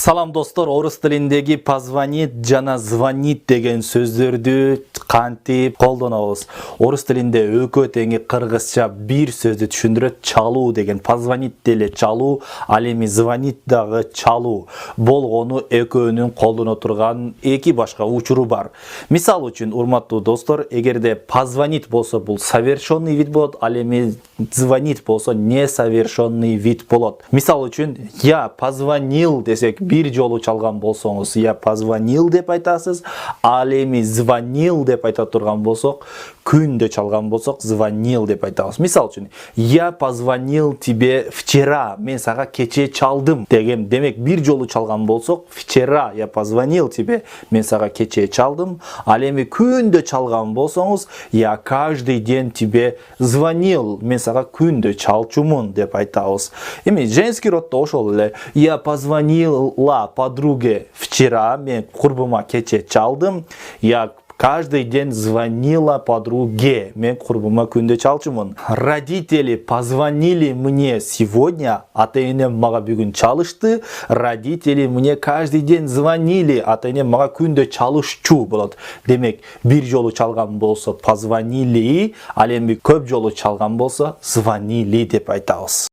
Салам достор, орыс тилиндеги позвонит жана звонит деген сөздөрдү кантип колдонобуз? Орус тилинде өкө теңи кыргызча бир сөздү түшүндүрөт. Чалуу деген, позвонит деле чалуу, ал эми звонит дагы чалуу болгону экөөнүн колдоно турган эки башка учуру бар. Мисал үчүн, урматтуу достор, эгерде позвонит болсо бул совершенный вид болот, ал эми звонит болсо несовершенный вид болот. Мисал үчүн, я позвонил десек, бир жолу чалган болсоңуз, я позвонил деп айтасыз. Ал эми звонил деп айта турган болсок, күндө чалган болсок, звонил деп айтабыз. Мисал үчүн, я позвонил тебе вчера, мен сага кече чалдым деген. Демек, бир жолу чалган болсок, вчера я позвонил тебе, мен сага кече чалдым. Ал эми күндө чалган болсоңуз, я каждый день тебе звонил, мен сага күндө чалчумун деп айтабыз. Эми женский роддо ошол эле, я позвонила подруге вчера, мен курбума кече чалдым. Я каждый день звонила подруге, мен курбума күндө чалчумун. Родители позвонили мне сегодня, ата-энем мага бүгүн чалышты. Родители мне каждый день звонили, ата-энем мага күндө чалышчу болот. Демек, бир жолу чалган болсо позвонили, ал эми көп жолу чалган болсо звонили деп айтабыз.